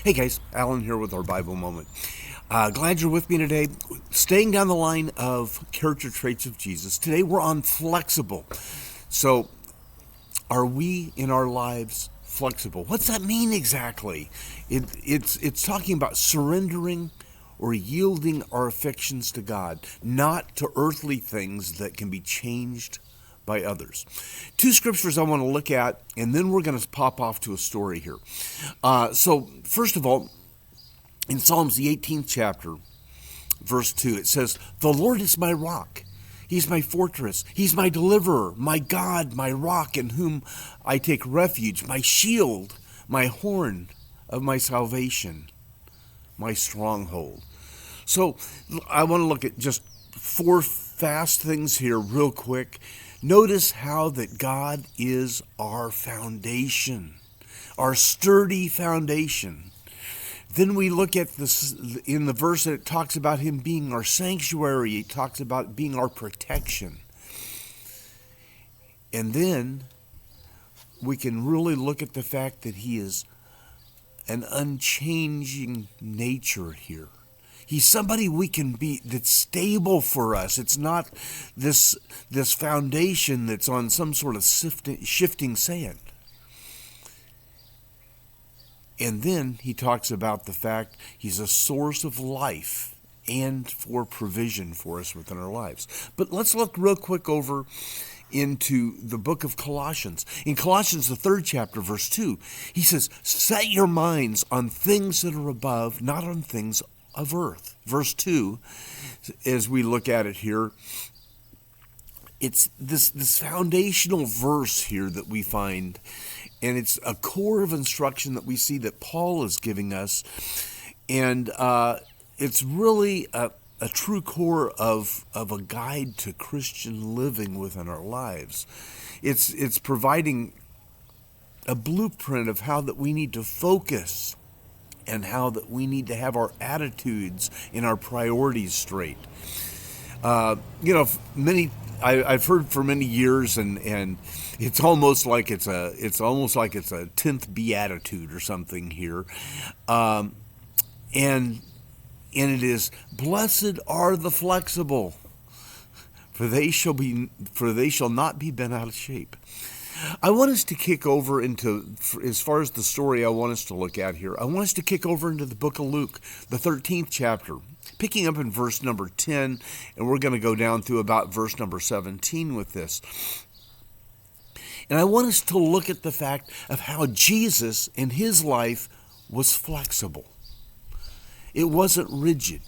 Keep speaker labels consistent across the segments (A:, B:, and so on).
A: Hey guys, Alan here with our Bible Moment. Glad you're with me today. Staying down the line of character traits of Jesus. Today we're on flexible. So, are we in our lives flexible? What's that mean exactly? It's talking about surrendering or yielding our affections to God, not to earthly things that can be changed by others. Two scriptures I want to look at, and then we're going to pop off to a story here. So, first of all, in Psalms, the 18th chapter, verse 2, it says, "The Lord is my rock. He's my fortress. He's my deliverer, my God, my rock in whom I take refuge, my shield, my horn of my salvation, my stronghold." So I want to look at just four fast things here real quick. Notice how that God is our foundation, our sturdy foundation. Then we look at this in the verse that it talks about him being our sanctuary. It talks about being our protection. And then we can really look at the fact that he is an unchanging nature here. He's somebody we can be that's stable for us. It's not this foundation that's on some sort of shifting sand. And then he talks about the fact he's a source of life and for provision for us within our lives. But let's look real quick over into the book of Colossians. In Colossians, the 3rd chapter, verse 2, he says, "Set your minds on things that are above, not on things of earth." Verse 2, as we look at it here, it's this foundational verse here that we find, and it's a core of instruction that we see that Paul is giving us, and it's really a true core of a guide to Christian living within our lives. It's providing a blueprint of how that we need to focus and how that we need to have our attitudes and our priorities straight. I've heard for many years, and it's almost like it's a 10th beatitude or something here, and it is, "Blessed are the flexible, for they shall not be bent out of shape." I want us to kick over into, as far as the story I want us to look at here, I want us to kick over into the book of Luke, the 13th chapter, picking up in verse number 10, and we're going to go down through about verse number 17 with this. And I want us to look at the fact of how Jesus in his life was flexible. It wasn't rigid.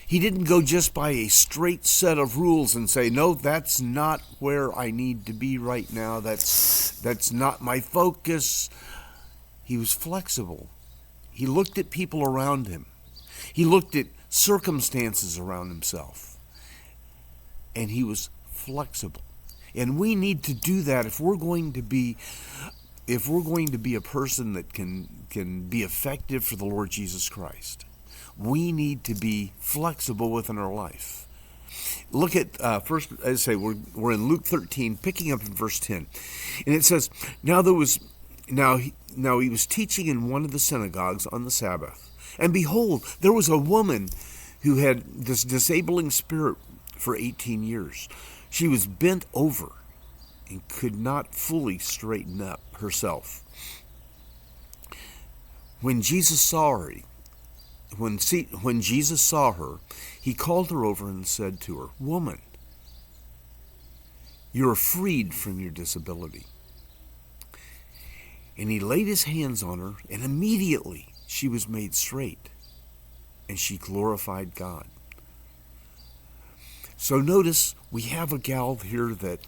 A: He didn't go just by a straight set of rules and say, "No, that's not where I need to be right now. That's not my focus." He was flexible. He looked at people around him. He looked at circumstances around himself. And he was flexible. And we need to do that if we're going to be a person that can be effective for the Lord Jesus Christ. We need to be flexible within our life. Look at first, as I say, we're in Luke 13, picking up in verse 10, and it says, Now he was teaching in one of the synagogues on the Sabbath, and behold, there was a woman who had this disabling spirit for 18 years. She was bent over and could not fully straighten up herself. When Jesus saw her, he called her over and said to her, "Woman, you are freed from your disability." And he laid his hands on her, and immediately she was made straight, and she glorified God. So notice we have a gal here that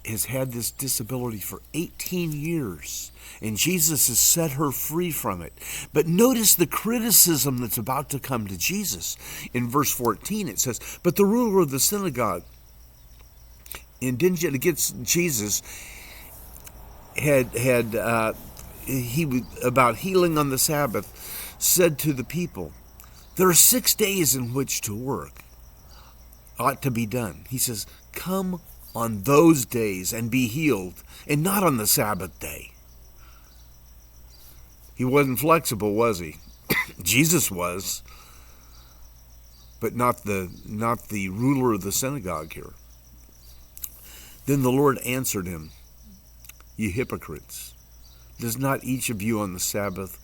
A: has had this disability for 18 years, and Jesus has set her free from it. But notice the criticism that's about to come to Jesus. In verse 14 it says, "But the ruler of the synagogue, indignant against Jesus, about healing on the Sabbath, said to the people, 'There are 6 days in which to work ought to be done.' He says, 'Come on those days and be healed, and not on the Sabbath day.'" He wasn't flexible, was he? Jesus was, but not the ruler of the synagogue here. Then the Lord answered him, "You hypocrites, does not each of you on the Sabbath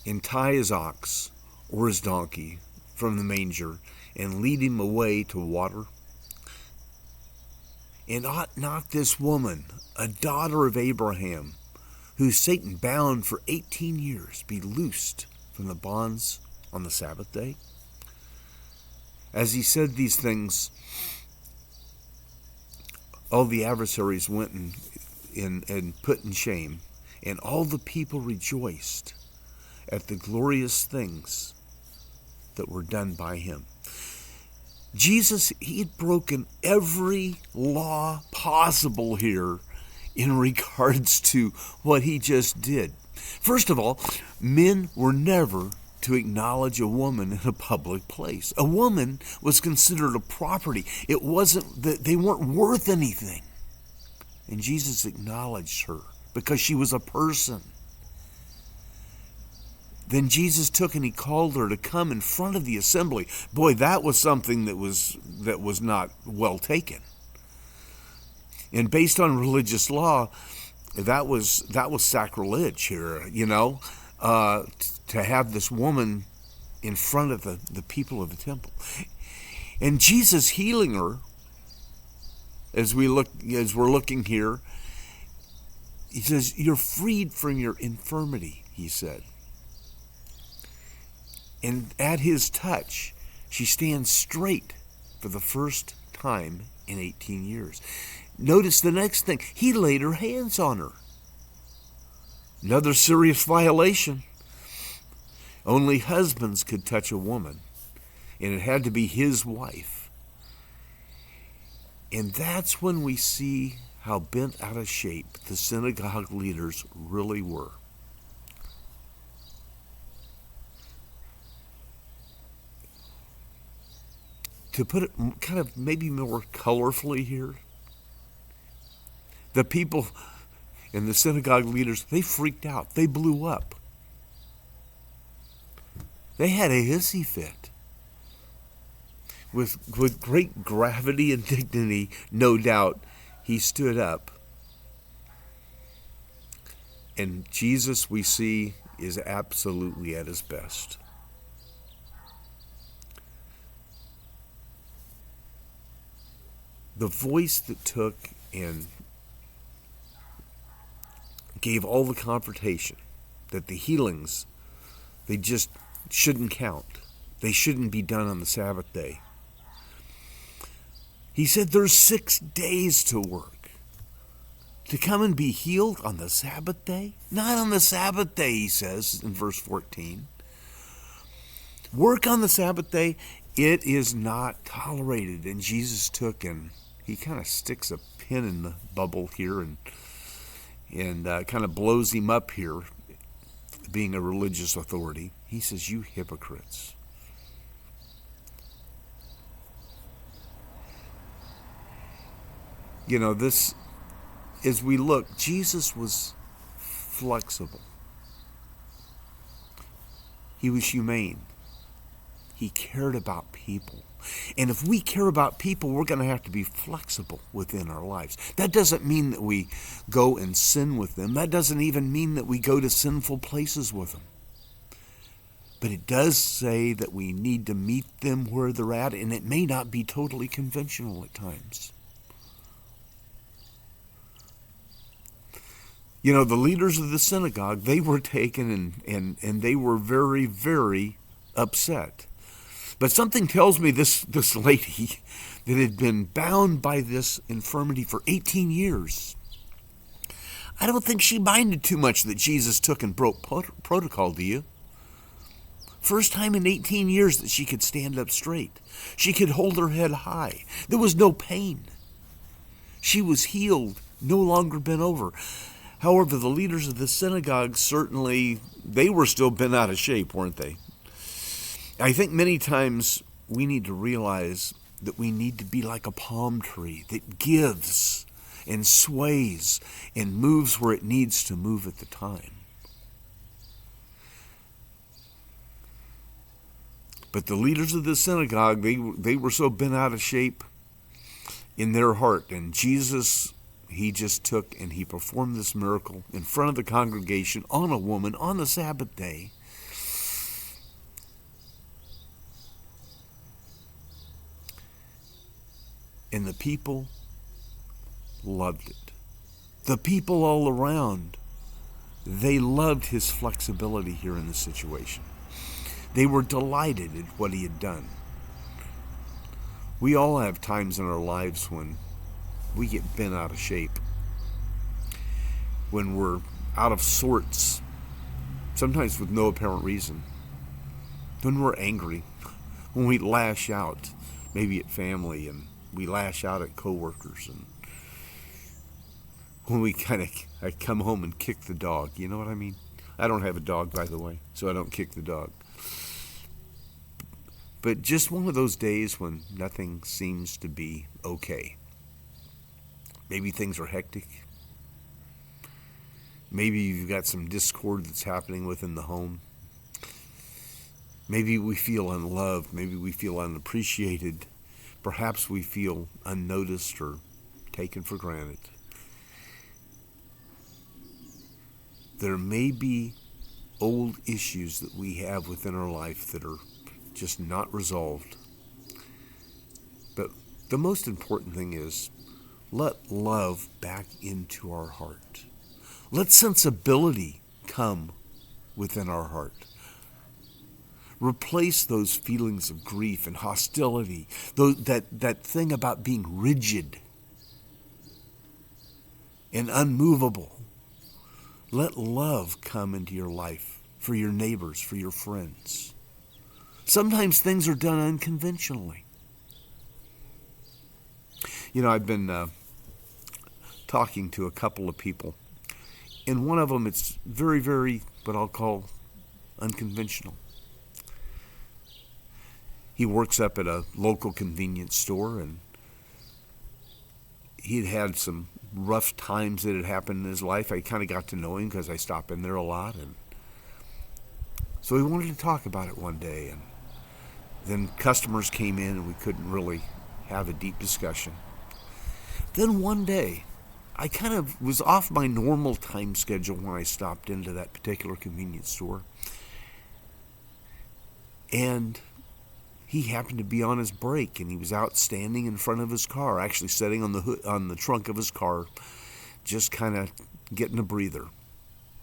A: untie his ox or his donkey from the manger and lead him away to water? And ought not this woman, a daughter of Abraham, who Satan bound for 18 years, be loosed from the bonds on the Sabbath day?" As he said these things, all the adversaries went and put in shame, and all the people rejoiced at the glorious things that were done by him. Jesus, he had broken every law possible here in regards to what he just did. First of all, men were never to acknowledge a woman in a public place. A woman was considered a property. It wasn't that they weren't worth anything. And Jesus acknowledged her because she was a person. Then Jesus took and he called her to come in front of the assembly. Boy, that was something that was not well taken. And based on religious law, that was sacrilege here, to have this woman in front of the people of the temple. And Jesus healing her, as we're looking here, he says, "You're freed from your infirmity," he said. And at his touch, she stands straight for the first time in 18 years. Notice the next thing. He laid her hands on her. Another serious violation. Only husbands could touch a woman, and it had to be his wife. And that's when we see how bent out of shape the synagogue leaders really were. To put it kind of maybe more colorfully here, the people and the synagogue leaders, they freaked out. They blew up. They had a hissy fit. With great gravity and dignity, no doubt, he stood up. And Jesus, we see, is absolutely at his best. The voice that took and gave all the confrontation that the healings, they just shouldn't count. They shouldn't be done on the Sabbath day. He said there's 6 days to work. To come and be healed on the Sabbath day? Not on the Sabbath day, he says in verse 14. Work on the Sabbath day, it is not tolerated. And Jesus took and he kind of sticks a pin in the bubble here and kind of blows him up here, being a religious authority. He says, "You hypocrites." This, as we look, Jesus was flexible. He was humane. He cared about people. And if we care about people, we're going to have to be flexible within our lives. That doesn't mean that we go and sin with them. That doesn't even mean that we go to sinful places with them. But it does say that we need to meet them where they're at, and it may not be totally conventional at times. The leaders of the synagogue, they were taken and they were very, very upset. But something tells me this lady that had been bound by this infirmity for 18 years, I don't think she minded too much that Jesus took and broke protocol, do you? First time in 18 years that she could stand up straight. She could hold her head high. There was no pain. She was healed, no longer bent over. However, the leaders of the synagogue, certainly, they were still bent out of shape, weren't they? I think many times we need to realize that we need to be like a palm tree that gives and sways and moves where it needs to move at the time. But the leaders of the synagogue, they were so bent out of shape in their heart. And Jesus, he just took and he performed this miracle in front of the congregation on a woman on the Sabbath day. And the people loved it. The people all around, they loved his flexibility here in this situation. They were delighted at what he had done. We all have times in our lives when we get bent out of shape, when we're out of sorts, sometimes with no apparent reason, when we're angry, when we lash out, maybe at family, and we lash out at coworkers, and when we I come home and kick the dog. You know what I mean? I don't have a dog, by the way, so I don't kick the dog. But just one of those days when nothing seems to be okay. Maybe things are hectic. Maybe you've got some discord that's happening within the home. Maybe we feel unloved. Maybe we feel unappreciated. Perhaps we feel unnoticed or taken for granted. There may be old issues that we have within our life that are just not resolved. But the most important thing is, let love back into our heart. Let sensibility come within our heart. Replace those feelings of grief and hostility, that thing about being rigid and unmovable. Let love come into your life for your neighbors, for your friends. Sometimes things are done unconventionally. You know, I've been talking to a couple of people, and one of them, it's very, very, what I'll call unconventional. He works up at a local convenience store, and he'd had some rough times that had happened in his life. I kind of got to know him because I stop in there a lot, and so he wanted to talk about it one day, and then customers came in and we couldn't really have a deep discussion. Then one day, I kind of was off my normal time schedule when I stopped into that particular convenience store. And he happened to be on his break, and he was out standing in front of his car, actually sitting on the trunk of his car, just kind of getting a breather.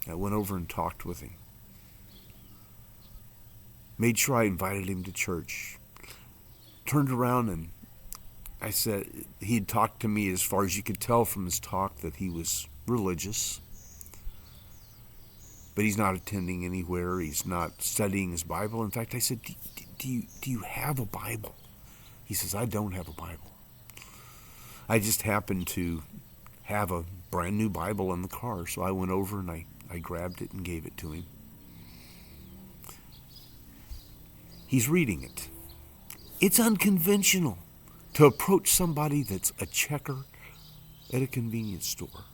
A: I went over and talked with him. Made sure I invited him to church. Turned around and I said, he'd talked to me as far as you could tell from his talk that he was religious. But he's not attending anywhere. He's not studying his Bible. In fact, I said, do you have a Bible? He says, I don't have a Bible. I just happened to have a brand new Bible in the car. So I went over and I grabbed it and gave it to him. He's reading it. It's unconventional to approach somebody that's a checker at a convenience store.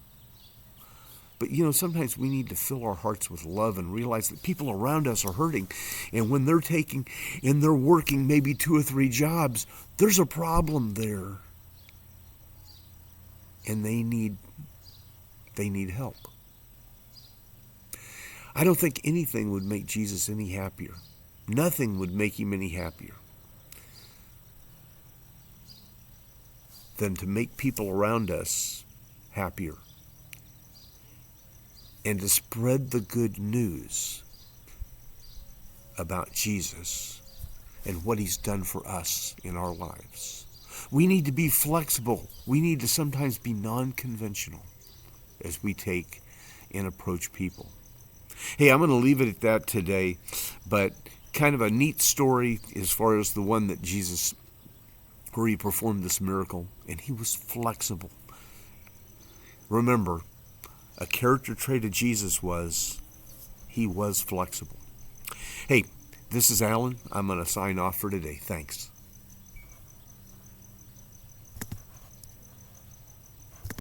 A: But you know, sometimes we need to fill our hearts with love and realize that people around us are hurting. And when they're taking and they're working maybe 2 or 3 jobs, there's a problem there. And they need help. I don't think anything would make Jesus any happier. Nothing would make him any happier than to make people around us happier and to spread the good news about Jesus and what he's done for us in our lives. We need to be flexible. We need to sometimes be non-conventional as we take and approach people. Hey, I'm going to leave it at that today, but kind of a neat story as far as the one that Jesus, where he performed this miracle, and he was flexible. Remember, a character trait of Jesus was he was flexible. Hey, this is Alan. I'm going to sign off for today. Thanks.